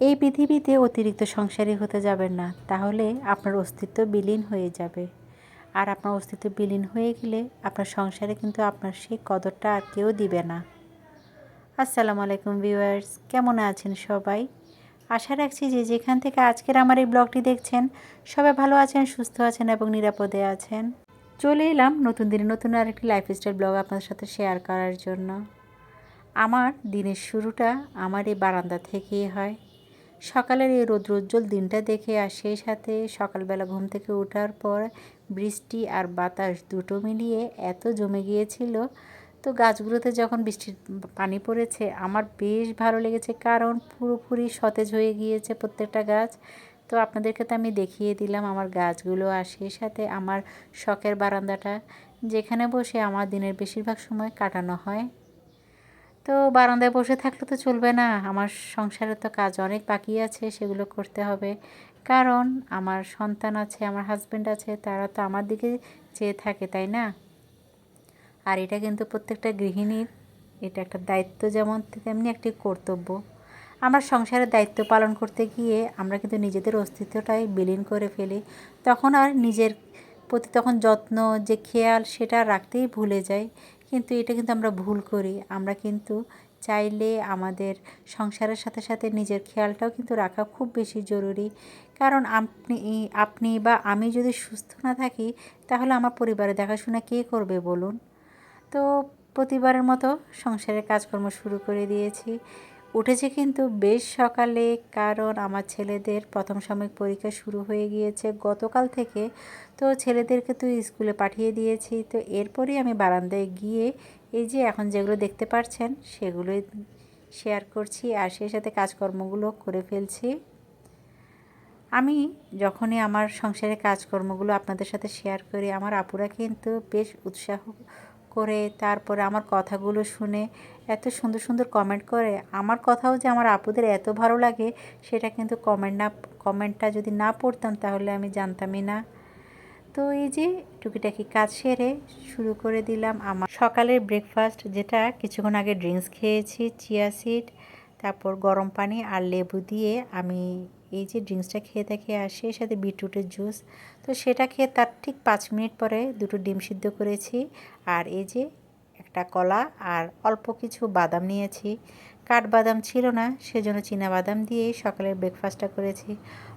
এই পৃথিবীতে অতিরিক্ত সংসারী হতে যাবেন না, তাহলে আপনার অস্তিত্ব বিলীন হয়ে যাবে। আর আপনার অস্তিত্ব বিলীন হয়ে গেলে আপনার সংসারে কিন্তু আপনার সেই কদরটা আর কেউ দিবে না। আসসালামু আলাইকুম ভিউয়ার্স, কেমন আছেন সবাই? আশা রাখছি যে যেখান থেকে আজকের আমার এই ব্লগটি দেখছেন সবাই ভালো আছেন, সুস্থ আছেন এবং নিরাপদে আছেন। চলে এলাম নতুন দিনে নতুন আরেকটি লাইফস্টাইল ব্লগ আপনাদের সাথে শেয়ার করার জন্য। আমার দিনের শুরুটা আমার এই বারান্দা থেকেই হয়। সকালের এই রৌদ্রোজ্জ্বল দিনটা দেখে আর সেই সাথে সকালবেলা ঘুম থেকে ওঠার পর বৃষ্টি আর বাতাস দুটো মিলিয়ে এত জমে গিয়েছিল। তো গাছগুলোতে যখন বৃষ্টির পানি পড়েছে আমার বেশ ভালো লেগেছে, কারণ পুরোপুরি সতেজ হয়ে গিয়েছে প্রত্যেকটা গাছ। তো আপনাদেরকে তো আমি দেখিয়ে দিলাম আমার গাছগুলো, আর সেই সাথে আমার শখের বারান্দাটা, যেখানে বসে আমার দিনের বেশিরভাগ সময় কাটানো হয়। তো বারান্দায় বসে থাকলে তো চলবে না, আমার সংসারে তো কাজ অনেক বাকি আছে, সেগুলো করতে হবে। কারণ আমার সন্তান আছে, আমার হাজব্যান্ড আছে, তারা তো আমার দিকে চেয়ে থাকে, তাই না? আর এটা কিন্তু প্রত্যেকটা গৃহিণীর এটা একটা দায়িত্ব, যেমন তেমনি একটি কর্তব্য। আমরা সংসারের দায়িত্ব পালন করতে গিয়ে আমরা কিন্তু নিজেদের অস্তিত্বটাই বিলীন করে ফেলি। তখন আর নিজের প্রতি তখন যত্ন, যে খেয়াল, সেটা রাখতেই ভুলে যাই। কিন্তু এটা কিন্তু আমরা ভুল করি। আমরা কিন্তু চাইলে আমাদের সংসারের সাথে সাথে নিজের খেয়ালটাও কিন্তু রাখা খুব বেশি জরুরি। কারণ আপনি বা আমি যদি সুস্থ না থাকি, তাহলে আমার পরিবারের দেখাশোনা কে করবে বলুন? তো প্রতিবারের মতো সংসারের কাজকর্ম শুরু করে দিয়েছি। উঠেছি কিন্তু বেশ সকালে, কারণ আমার ছেলেদের প্রথম সাময়িক পরীক্ষা শুরু হয়ে গিয়েছে গতকাল থেকে। তো ছেলেদেরকে তো স্কুলে পাঠিয়ে দিয়েছি। তো এরপরই আমি বারান্দায় গিয়ে এই যে এখন যেগুলো দেখতে পাচ্ছেন সেগুলোই শেয়ার করছি, আর সেই সাথে কাজকর্মগুলো করে ফেলছি। আমি যখনই আমার সংসারের কাজকর্মগুলো আপনাদের সাথে শেয়ার করি, আমার আপুরা কিন্তু বেশ উৎসাহ করে, তারপরে আমার কথাগুলো শুনে এত সুন্দর সুন্দর কমেন্ট করে। আমার কথাও যে আমার আপুদের এত ভালো লাগে, সেটা কিন্তু কমেন্টটা যদি না পড়তাম তাহলে আমি জানতামই না। তো এই যে টুকিটাকি কাজ সেরে শুরু করে দিলাম আমার সকালের ব্রেকফাস্ট, যেটা কিছুক্ষণ আগে ড্রিঙ্কস খেয়েছি, চিয়া সিড, তারপর গরম পানি আর লেবু দিয়ে আমি এই যে ড্রিঙ্কসটা খেয়ে থাকি, আর সেই সাথে বিটরুটের জুস। তো সেটা খেয়ে তার ঠিক 5 মিনিট পরে দুটো ডিম সিদ্ধ করেছি, আর এই যে একটা কলা আর অল্প কিছু বাদাম নিয়েছি। কাঠবাদাম ছিল না, সেজন্য চীনা বাদাম দিয়েই সকালের ব্রেকফাস্টটা করেছি।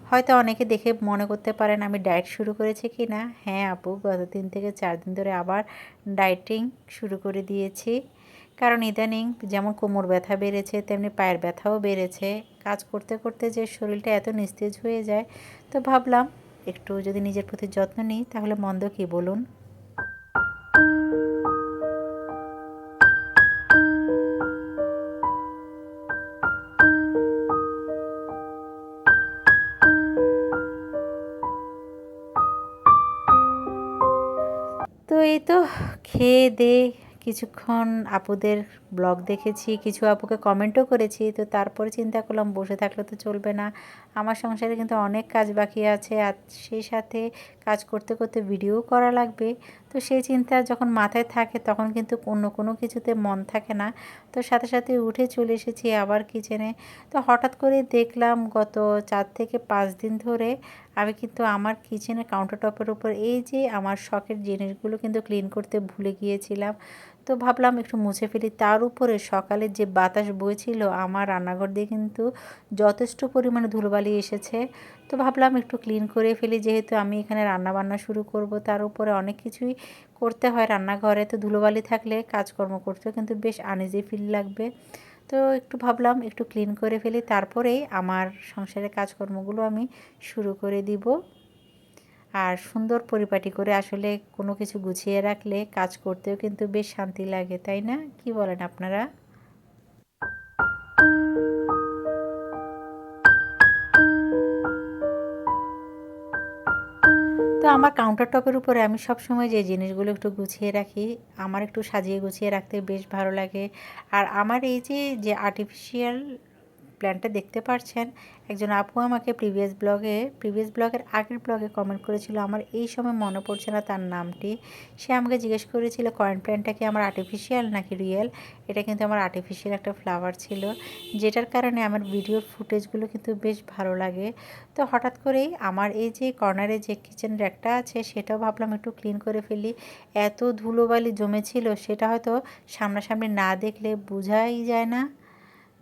হয়তো অনেকে দেখে মনে করতে পারেন আমি ডায়েট শুরু করেছি কি না। হ্যাঁ আপু, গত 3 থেকে 4 দিন ধরে আবার ডায়েটিং শুরু করে দিয়েছি। কারণ ইদানিং যেমন কোমর ব্যথা বেড়েছে, তেমনি পায়ের ব্যথাও বেড়েছে। কাজ করতে করতে যে শরীরটা এত নিস্তেজ হয়ে যায়, তো ভাবলাম একটু যদি নিজের প্রতি যত্ন নিই তাহলে মন্দ কী বলুন? তো এই তো খেয়ে দেয়ে কিছুক্ষণ আপুদের ব্লগ দেখেছি, কিছু আপুকে কমেন্টও করেছি। তো তারপরে চিন্তা করলাম বসে থাকলে তো চলবে না, আমার সংসারে কিন্তু অনেক কাজ বাকি আছে, আর সেই সাথে কাজ করতে করতে ভিডিও করা লাগবে। তো সেই চিন্তা যখন মাথায় থাকে তখন কিন্তু অন্য কোনো কিছুতে মন থাকে না। তো সাথে সাথে উঠে চলে এসেছি আবার কিচেনে। তো হঠাৎ করে দেখলাম গত 4 থেকে 5 দিন ধরে আমি কিন্তু আমার কিচেনের কাউন্টার টপের উপর এই যে আমার শখের জিনিসগুলো কিন্তু ক্লিন করতে ভুলে গিয়েছিলাম। তো ভাবলাম একটু মুছে ফেলি। তার উপরে সকালে যে বাতাস বইছিল, আমার রান্নাঘর দিয়ে কিন্তু যথেষ্ট পরিমাণে ধুলোবালি এসেছে। তো ভাবলাম একটু ক্লিন করে ফেলি, যেহেতু আমি এখানে রান্না বান্না শুরু করব, তার উপরে অনেক কিছুই করতে হয় রান্নাঘরে। তো ধুলোবালি থাকলে কাজকর্ম করতেও কিন্তু বেশ আনইজি ফিল লাগবে। তো একটু ভাবলাম একটু ক্লিন করে ফেলি, তারপরেই আমার সংসারের কাজকর্মগুলো আমি শুরু করে দিব। আর সুন্দর পরিপাটি করে আসলে কোনো কিছু গুছিয়ে রাখলে কাজ করতেও কিন্তু বেশ শান্তি লাগে, তাই না? কি বলেন আপনারা? তো আমার কাউন্টার টপের উপরে আমি সবসময় যে জিনিসগুলো একটু গুছিয়ে রাখি, আমার একটু সাজিয়ে গুছিয়ে রাখতে বেশ ভালো লাগে। আর আমার এই যে আর্টিফিশিয়াল প্ল্যানটা দেখতে পাচ্ছেন, একজন আপু আমাকে প্রিভিয়াস ব্লগের আগের ব্লগে কমেন্ট করেছিল, আমার এই সময় মনে পড়ছে না তার নামটি। সে আমাকে জিজ্ঞেস করেছিল কয়েন প্ল্যান্টটা কি আমার আর্টিফিশিয়াল নাকি রিয়েল। এটা কিন্তু আমার আর্টিফিশিয়াল একটা ফ্লাওয়ার ছিল, যেটার কারণে আমার ভিডিওর ফুটেজগুলো কিন্তু বেশ ভালো লাগে। তো হঠাৎ করেই আমার এই যে কর্নারে যে কিচেন র্যাকটা আছে সেটাও ভাবলাম একটু ক্লিন করে ফেলি। এত ধুলোবালি জমেছিল, সেটা হয়তো সামনাসামনি না দেখলে বোঝাই যায় না।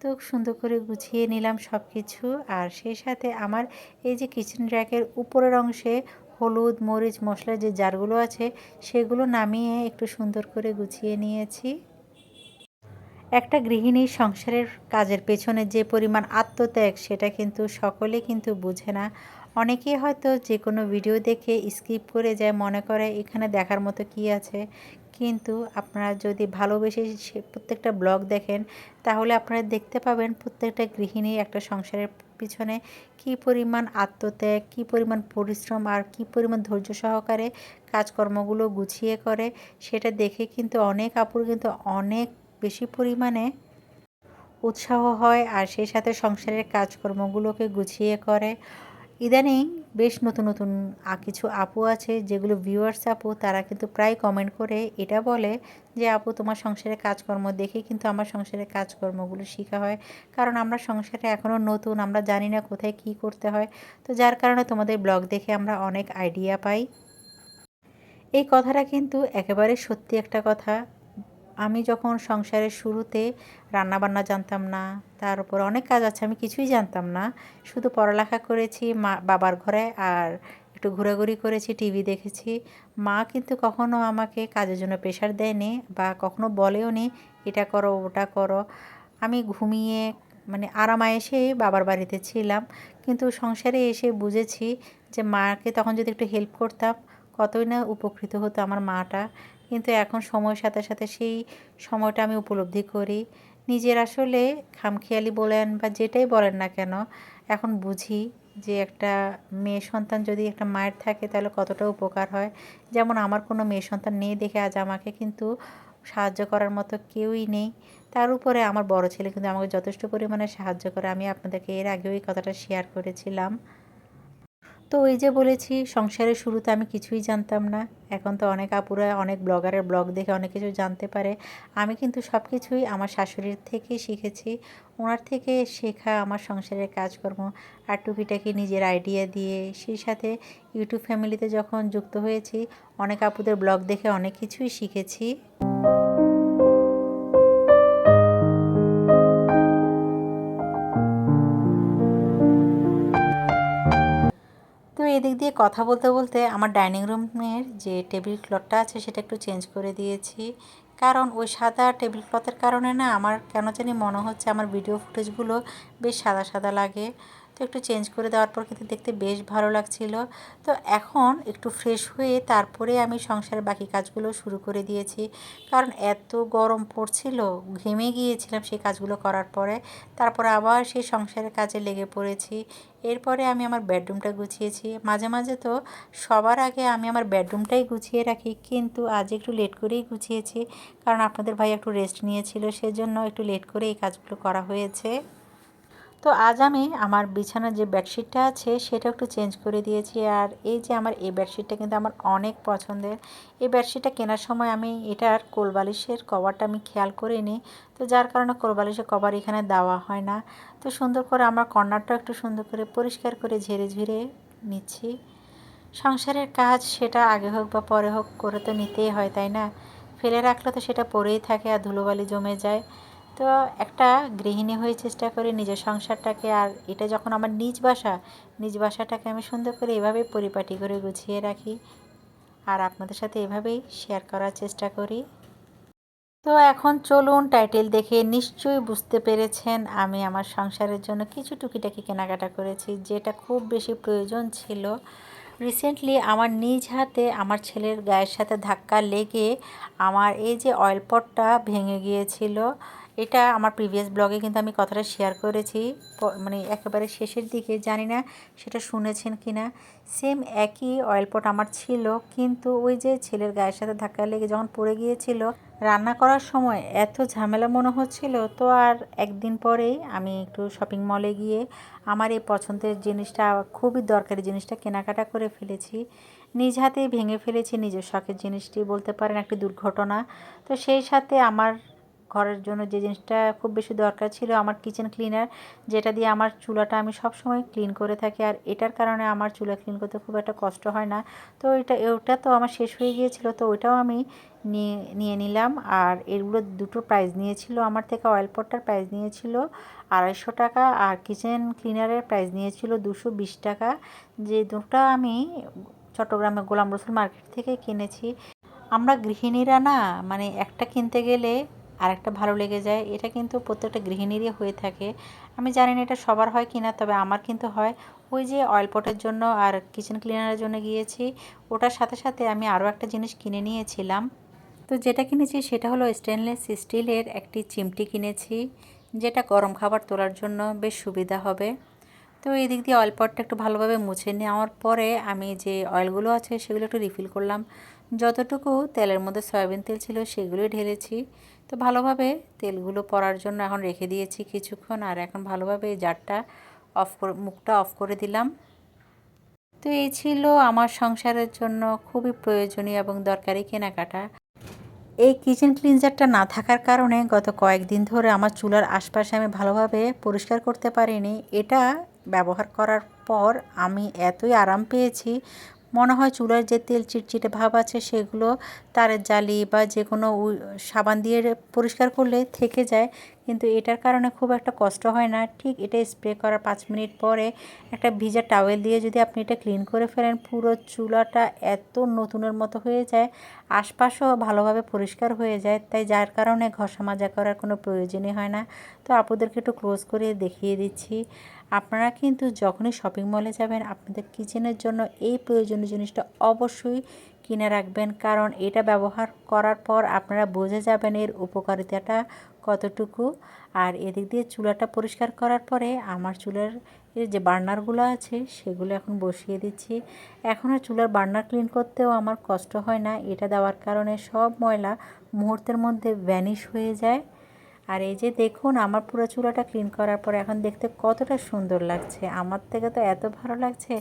তো সুন্দর করে গুছিয়ে নিলাম সব কিছু। আর সেই সাথে আমার এই যে কিচেন র্যাকের উপরের অংশে হলুদ মরিচ মশলার যে জারগুলো আছে সেগুলো নামিয়ে একটু সুন্দর করে গুছিয়ে নিয়েছি। একটা গৃহিণীর সংসারের কাজের পেছনে যে পরিমাণ আত্মত্যাগ সেটা কিন্তু সকলে কিন্তু বুঝে না। অনেকেই হয়তো যে কোনো ভিডিও দেখে স্কিপ করে যায়, মনে করে এখানে দেখার মতো কি আছে। কিন্তু আপনারা যদি ভালোবেসে প্রত্যেকটা ব্লগ দেখেন তাহলে আপনারা দেখতে পাবেন প্রত্যেকটা গৃহিণী একটা সংসারের পিছনে কী পরিমাণ আত্মত্যাগ, কী পরিমাণ পরিশ্রম আর কী পরিমাণ ধৈর্য সহকারে কাজকর্মগুলো গুছিয়ে করে। সেটা দেখে কিন্তু অনেক আপুর কিন্তু অনেক বেশি পরিমাণে উৎসাহ হয়, আর সেই সাথে সংসারের কাজকর্মগুলোকে গুছিয়ে করে। ইদানিং বেশ নতুন নতুন কিছু আপু আছে যেগুলো ভিউয়ার্স আপু, তারা কিন্তু প্রায় কমেন্ট করে এটা বলে যে আপু তোমার সংসারের কাজকর্ম দেখে কিন্তু আমার সংসারের কাজকর্মগুলো শেখা হয়, কারণ আমরা সংসারে এখনও নতুন, আমরা জানি না কোথায় কি করতে হয়। তো যার কারণে তোমাদের ব্লগ দেখে আমরা অনেক আইডিয়া পাই। এই কথাটা কিন্তু একেবারে সত্যি একটা কথা। আমি যখন সংসারের শুরুতে রান্নাবান্না জানতাম না, তার উপর অনেক কাজ আছে আমি কিছুই জানতাম না, শুধু পড়ালেখা করেছি বাবার ঘরে আর একটু ঘোরাঘুরি করেছি, টিভি দেখেছি। মা কিন্তু কখনো আমাকে কাজের জন্য প্রেশার দেয়নি বা কখনো বলেও নি এটা করো ওটা করো। আমি ঘুমিয়ে মানে আরামায়েশেই বাবার বাড়িতে ছিলাম, কিন্তু সংসারে এসে বুঝেছি যে মাকে তখন যদি একটু হেল্প করতাম কতই না উপকৃত হতো আমার মাটা। কিন্তু এখন সময়ের সাথে সাথে সেই সময়টা আমি উপলব্ধি করি। নিজের আসলে খামখেয়ালি বলেন বা যেটাই বলেন না কেন, এখন বুঝি যে একটা মেয়ে সন্তান যদি একটা মায়ের থাকে তাহলে কতটা উপকার হয়। যেমন আমার কোনো মেয়ে সন্তান নেই দেখে আজ আমাকে কিন্তু সাহায্য করার মতো কেউই নেই। তার উপরে আমার বড় ছেলে কিন্তু আমাকে যথেষ্ট পরিমাণে সাহায্য করে। আমি আপনাদেরকে এর আগেও এই কথাটা শেয়ার করেছিলাম। তো ওই যে বলেছি সংসারের শুরুতে আমি কিছুই জানতাম না, এখন তো অনেক আপুরা অনেক ব্লগারের ব্লগ দেখে অনেক কিছু জানতে পারে। আমি কিন্তু সব কিছুই আমার শাশুড়ির থেকেই শিখেছি, ওনার থেকে শেখা আমার সংসারের কাজকর্ম আর টুকিটাকি নিজের আইডিয়া দিয়ে। সেই সাথে ইউটিউব ফ্যামিলিতে যখন যুক্ত হয়েছি অনেক আপুদের ব্লগ দেখে অনেক কিছুই শিখেছি। তো এদিক দিয়ে কথা বলতে বলতে আমার ডাইনিং রুমের যে টেবিল ক্লথটা আছে সেটা একটু চেঞ্জ করে দিয়েছি, কারণ ওই সাদা টেবিল ক্লথের কারণে না আমার কেন জানি মনে হচ্ছে আমার ভিডিও ফুটেজগুলো বেশ সাদা সাদা লাগে। তো একটু চেঞ্জ করে দেওয়ার পর কিন্তু দেখতে বেশ ভালো লাগছিল। তো এখন একটু ফ্রেশ হয়ে তারপরে আমি সংসারের বাকি কাজগুলো শুরু করে দিয়েছি, কারণ এত গরম পড়ছিল, ঘেমে গিয়েছিলাম সেই কাজগুলো করার পরে। তারপরে আবার সেই সংসারের কাজে লেগে পড়েছি। এরপরে আমি আমার বেডরুমটা গুছিয়েছি। মাঝে মাঝে তো সবার আগে আমি আমার বেডরুমটাই গুছিয়ে রাখি, কিন্তু আজ একটু লেট করেই গুছিয়েছি, কারণ আপনাদের ভাই একটু রেস্ট নিয়েছিল, সেজন্য একটু লেট করে এই কাজগুলো করা হয়েছে। তো আজ আমি আমার বিছানার যে বেডশিটটা আছে সেটা একটু চেঞ্জ করে দিয়েছি। আর এই যে আমার এই বেডশিটটা কিন্তু আমার অনেক পছন্দের। এই বেডশিটটা কেনার সময় আমি এটার কোলবালিশের কভারটা আমি খেয়াল করিনি, তো যার কারণে কোলবালিশের কভার এখানে দেওয়া হয় না। তো সুন্দর করে আমার কর্নারটা একটু সুন্দর করে পরিষ্কার করে ঝেড়ে ঝুড়ে নিচ্ছি। সংসারের কাজ সেটা আগে হোক বা পরে হোক করে তো নিতেই হয়, তাই না? ফেলে রাখলে তো সেটা পড়েই থাকে আর ধুলোবালি জমে যায়। তো একটা গৃহিণী হয়ে চেষ্টা করি নিজের সংসারটাকে, আর এটা যখন আমার নিজ বাসাটাকে আমি সুন্দর করে এভাবেই পরিপাটি করে গুছিয়ে রাখি, আর আপনাদের সাথে এভাবেই শেয়ার করার চেষ্টা করি। তো এখন চলুন, টাইটেল দেখে নিশ্চয়ই বুঝতে পেরেছেন আমি আমার সংসারের জন্য কিছু টুকিটাকি কেনাকাটা করেছি, যেটা খুব বেশি প্রয়োজন ছিল। রিসেন্টলি আমার নিজ হাতে আমার ছেলের গায়ের সাথে ধাক্কা লেগে আমার এই যে অয়েল পটটা ভেঙে গিয়েছিল। এটা আমার প্রিভিয়াস ব্লগে কিন্তু আমি কথাটা শেয়ার করেছি, মানে একেবারে শেষের দিকে। জানি না সেটা শুনেছেন কি না। সেম একই অয়েল পট আমার ছিল, কিন্তু ওই যে ছেলের গায়ের সাথে ধাক্কা লেগে যখন পড়ে গিয়েছিল, রান্না করার সময় এত ঝামেলা মনে হচ্ছিল। তো আর একদিন পরেই আমি একটু শপিং মলে গিয়ে আমার এই পছন্দের জিনিসটা, খুবই দরকারি জিনিসটা কেনাকাটা করে ফেলেছি। নিজ হাতেই ভেঙে ফেলেছি নিজের শখের জিনিসটি, বলতে পারেন একটি দুর্ঘটনা। তো সেই সাথে আমার ঘরের জন্য যে জিনিসটা খুব বেশি দরকার ছিল, আমার কিচেন ক্লিনার, যেটা দিয়ে আমার চুলাটা আমি সব সময় ক্লিন করে থাকি, আর এটার কারণে আমার চুলা ক্লিন করতে খুব একটা কষ্ট হয় না। তো ওটা তো আমার শেষ হয়ে গিয়েছিল, তো ওইটাও আমি নিয়ে নিলাম। আর এগুলো দুটো প্রাইস নিয়েছিল আমার থেকে। অয়েল পটটার প্রাইস নিয়েছিল 250 টাকা, আর কিচেন ক্লিনারের প্রাইস নিয়েছিল 220 টাকা। যে দুটো আমি চট্টগ্রামে গোলাম রসুল মার্কেট থেকে কিনেছি। আমরা গৃহিণীরা না, মানে একটা কিনতে গেলে আর একটা ভালো লেগে যায়, এটা কিন্তু প্রত্যেকটা গৃহিণীরই হয়ে থাকে। আমি জানি না এটা সবার হয় কি না, তবে আমার কিন্তু হয়। ওই যে অয়েল পটের জন্য আর কিচেন ক্লিনারের জন্য গিয়েছি, ওটার সাথে সাথে আমি আরও একটা জিনিস কিনে নিয়েছিলাম। তো যেটা কিনেছি সেটা হলো স্টেনলেস স্টিলের একটি চিমটি কিনেছি, যেটা গরম খাবার তোলার জন্য বেশ সুবিধা হবে। তো এই দিক দিয়ে অয়েল পটটা একটু ভালোভাবে মুছে নেওয়ার পরে আমি যে অয়েলগুলো আছে সেগুলো একটু রিফিল করলাম। যতটুকু তেলের মধ্যে সয়াবিন তেল ছিল সেগুলোই ঢেলেছি। তো ভালোভাবে তেলগুলো পড়ার জন্য এখন রেখে দিয়েছি কিছুক্ষণ, আর এখন ভালোভাবে এই জারটা মুখটা অফ করে দিলাম। তো এই ছিল আমার সংসারের জন্য খুবই প্রয়োজনীয় এবং দরকারি কেনাকাটা। এই কিচেন ক্লিনজারটা না থাকার কারণে গত কয়েকদিন ধরে আমার চুলার আশপাশে আমি ভালোভাবে পরিষ্কার করতে পারিনি। এটা ব্যবহার করার পর আমি এতই আরাম পেয়েছি, মনে হয় চুলার যে তেল চিটচিটে ভাব আছে সেগুলো তারের জালি বা যে কোনো সাবান দিয়ে পরিষ্কার করলে থেকে যায়, কিন্তু এটার কারণে খুব একটা কষ্ট হয় না। ঠিক এটা স্প্রে করার 5 মিনিট পরে একটা ভিজা টাওয়েল দিয়ে যদি আপনি এটা ক্লিন করে ফেলেন, পুরো চুলাটা এত নতুনের মতো হয়ে যায়, আশপাশও ভালোভাবে পরিষ্কার হয়ে যায়। তাই যার কারণে ঘষা মাজা করার কোনো প্রয়োজনই হয় না। তো আপুদেরকে একটু ক্লোজ করে দেখিয়ে দিচ্ছি। আপনারা কিন্তু যখনই শপিং মলে যাবেন, আপনাদের কিচেনের জন্য এই প্রয়োজনীয় জিনিসটা অবশ্যই কিনে রাখবেন, কারণ এটা ব্যবহার করার পর আপনারা বুঝে যাবেন এর উপকারিতাটা কতটুকু। আর এদিক দিয়ে চুলাটা পরিষ্কার করার পরে আমার চুলার যে বার্নারগুলো আছে সেগুলো এখন বসিয়ে দিচ্ছি। এখন আর চুলার বার্নার ক্লিন করতেও আমার কষ্ট হয় না, এটা দেওয়ার কারণে সব ময়লা মুহূর্তের মধ্যে ভ্যানিশ হয়ে যায়। আর এই যে দেখুন, আমার পুরো চুলাটা ক্লিন করার পর এখন দেখতে কতটা সুন্দর লাগছে। আমার থেকে তো এত ভালো লাগছে,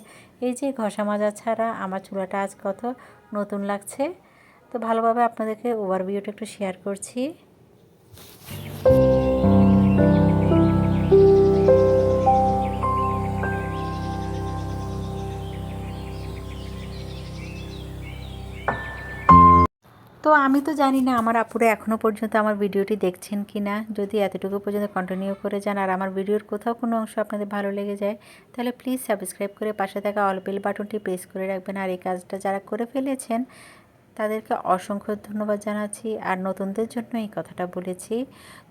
এই যে ঘষা মাজা ছাড়া আমার চুলাটা আজ কত নতুন লাগছে। তো ভালোভাবে আপনাদেরকে ওভারভিউটা একটু শেয়ার করছি। তো আমি তো জানি না আমার আপুরা এখনও পর্যন্ত আমার ভিডিওটি দেখছেন কি না। যদি এতটুকু পর্যন্ত কন্টিনিউ করে যান আর আমার ভিডিওর কোথাও কোনো অংশ আপনাদের ভালো লেগে যায়, তাহলে প্লিজ সাবস্ক্রাইব করে পাশে থাকা অল বেল বাটনটি প্রেস করে রাখবেন। আর এই কাজটা যারা করে ফেলেছেন তাদেরকে অসংখ্য ধন্যবাদ জানাচ্ছি, আর নতুনদের জন্য এই কথাটা বলেছি।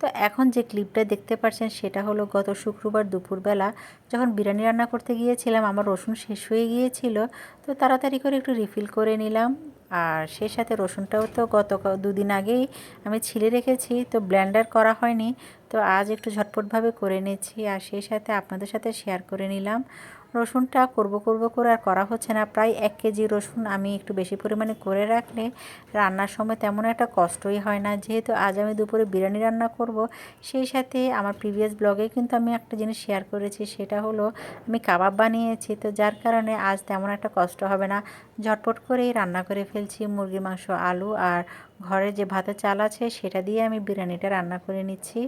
তো এখন যে ক্লিপটা দেখতে পাচ্ছেন সেটা হলো গত শুক্রবার দুপুরবেলা যখন বিরিয়ানি রান্না করতে গিয়েছিলাম, আমার রসুন শেষ হয়ে গিয়েছিল। তো তাড়াতাড়ি করে একটু রিফিল করে নিলাম। আর সেই সাথে রসুনটাও তো গত 2 দিন আগেই আমি ছিলে রেখেছি, তো ব্লেন্ডার করা হয়নি। তো আজ একটু ঝটপটভাবে করে নিচ্ছি, আর সেই সাথে আপনাদের সাথে শেয়ার করে নিলাম। রসুনটা করব করে আর করা হচ্ছে না। প্রায় 1 কেজি রসুন আমি একটু বেশি পরিমাণে করে রাখলে রান্নার সময় তেমন একটা কষ্টই হয় না। যেহেতু আজ আমি দুপুরে বিরিয়ানি রান্না করব, সেই সাথে আমার প্রিভিয়াস ব্লগে কিন্তু আমি একটা জিনিস শেয়ার করেছি, সেটা হলো আমি কাবাব বানিয়েছি। তো যার কারণে আজ তেমন একটা কষ্ট হবে না, ঝটপট করেই রান্না করে ফেলছি। মুরগির মাংস, আলু আর ঘরে যে ভাতের চাল আছে সেটা দিয়ে আমি বিরিয়ানিটা রান্না করে নিচ্ছি।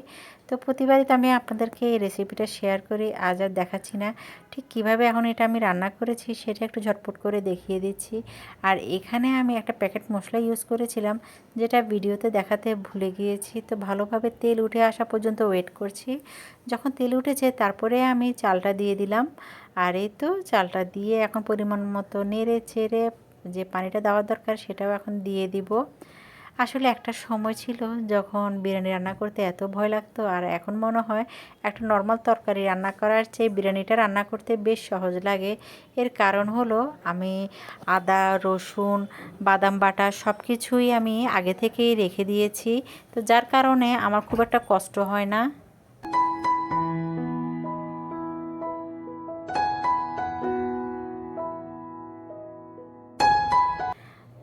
তো প্রতিবারই তো আমি আপনাদেরকে এই রেসিপিটা শেয়ার করি, আজ আর দেখাচ্ছি না ঠিক কীভাবে এখন এটা আমি রান্না করেছি, সেটা একটু ঝটপট করে দেখিয়ে দিচ্ছি। আর এখানে আমি একটা প্যাকেট মশলা ইউজ করেছিলাম, যেটা ভিডিওতে দেখাতে ভুলে গিয়েছি। তো ভালোভাবে তেল উঠে আসা পর্যন্ত ওয়েট করছি। যখন তেল উঠেছে তারপরে আমি চালটা দিয়ে দিলাম। আর এই তো চালটা দিয়ে এখন পরিমাণ মতো নেড়ে চেড়ে যে পানিটা দেওয়ার দরকার সেটাও এখন দিয়ে দিব। আসলে একটা সময় ছিল যখন বিরিয়ানি রান্না করতে এত ভয় লাগতো, আর এখন মনে হয় একটা নর্মাল তরকারি রান্না করার চেয়ে বিরিয়ানিটা রান্না করতে বেশ সহজ লাগে। এর কারণ হলো আমি আদা, রসুন, বাদাম বাটা সব কিছুই আমি আগে থেকেই রেখে দিয়েছি, তো যার কারণে আমার খুব একটা কষ্ট হয় না।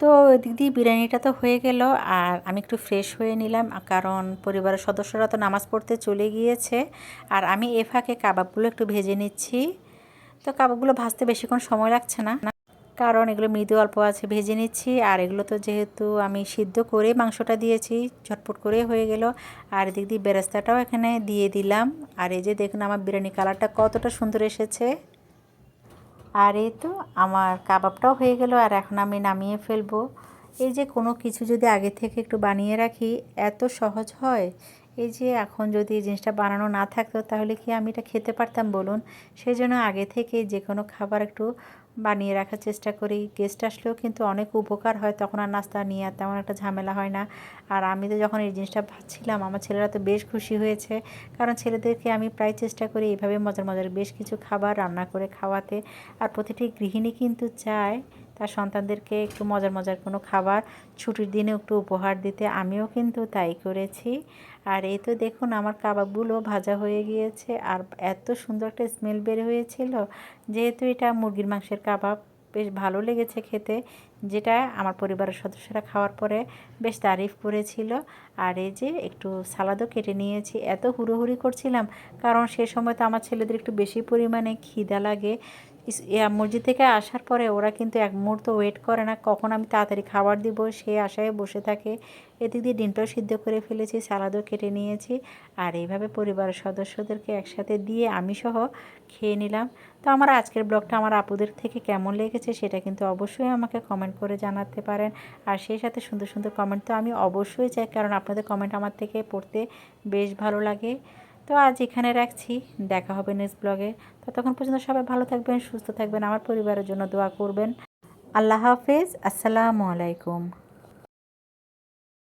তো ওইদিক দিয়ে বিরিয়ানিটা তো হয়ে গেল, আর আমি একটু ফ্রেশ হয়ে নিলাম, কারণ পরিবারের সদস্যরা তো নামাজ পড়তে চলে গিয়েছে। আর আমি এ ফাঁকে কাবাবগুলো একটু ভেজে নিচ্ছি। তো কাবাবগুলো ভাজতে বেশিক্ষণ সময় লাগছে না, কারণ এগুলো মৃদু অল্প আছে ভেজে নিচ্ছি। আর এগুলো তো যেহেতু আমি সিদ্ধ করে মাংসটা দিয়েছি, ঝটপট করে হয়ে গেল। আর এদিক দিয়ে বেরেস্তাটাও এখানে দিয়ে দিলাম। আর এই যে দেখুন আমার বিরিয়ানি কালারটা কতটা সুন্দর এসেছে। আর এই তো আমার কাবাবটাও হয়ে গেল, আর এখন আমি নামিয়ে ফেলবো। এই যে কোনো কিছু যদি আগে থেকে একটু বানিয়ে রাখি এত সহজ হয়। এই যে এখন যদি এই জিনিসটা বানানো না থাকতো তাহলে কি আমি এটা খেতে পারতাম বলুন। সেই জন্য আগে থেকে যে কোনো খাবার একটু বানিয়ে রাখার চেষ্টা করি। গেস্ট আসলেও কিন্তু অনেক উপকার হয়, তখন আর নাস্তা নিয়ে আর তেমন একটা ঝামেলা হয় না। আর আমি তো যখন এই জিনিসটা ভাবছিলাম আমার ছেলেরা তো বেশ খুশি হয়েছে, কারণ ছেলেদেরকে আমি প্রায় চেষ্টা করি এইভাবে মজার মজার বেশ কিছু খাবার রান্না করে খাওয়াতে। আর প্রতিটি গৃহিণী কিন্তু চায় তার সন্তানদেরকে একটু মজার মজার কোনো খাবার ছুটির দিনে একটু উপহার দিতে। আমিও কিন্তু তাই করেছি। আর এই তো দেখুন আমার কাবাবগুলো ভাজা হয়ে গিয়েছে, আর এত সুন্দর একটা স্মেল বের হয়েছিল। যেহেতু এটা মুরগির মাংসের কাবাব, বেশ ভালো লেগেছে খেতে, যেটা আমার পরিবারের সদস্যরা খাওয়ার পরে বেশ তারিফ করেছিল। আর এই যে একটু সালাদও কেটে নিয়েছি, এত হুড়োহুড়ি করছিলাম কারণ সে সময় তো আমার ছেলেদের একটু বেশি পরিমাণে খিদা লাগে। মসজিদ থেকে আসার পরে ওরা কিন্তু এক মুহূর্ত ওয়েট করে না কখন আমি তাড়াতাড়ি খাবার দিব, সে আশায় বসে থাকে। এদিক দিয়ে ডিমটাও সিদ্ধ করে ফেলেছি, সালাদও কেটে নিয়েছি। আর এইভাবে পরিবারের সদস্যদেরকে একসাথে দিয়ে আমি সহ খেয়ে নিলাম। তো আমার আজকের ব্লগটা আমার আপুদের থেকে কেমন লেগেছে সেটা কিন্তু অবশ্যই আমাকে কমেন্ট করে জানাতে পারেন। আর সেই সাথে সুন্দর সুন্দর কমেন্ট তো আমি অবশ্যই চাই, কারণ আপনাদের কমেন্ট আমার থেকে পড়তে বেশ ভালো লাগে। তো আজ এখানে রাখছি, দেখা হবে নেক্সট ব্লগে। ততক্ষণ পর্যন্ত সবাই ভালো থাকবেন, সুস্থ থাকবেন, আমার পরিবারের জন্য দোয়া করবেন। আল্লাহ হাফেজ, আসসালামু আলাইকুম।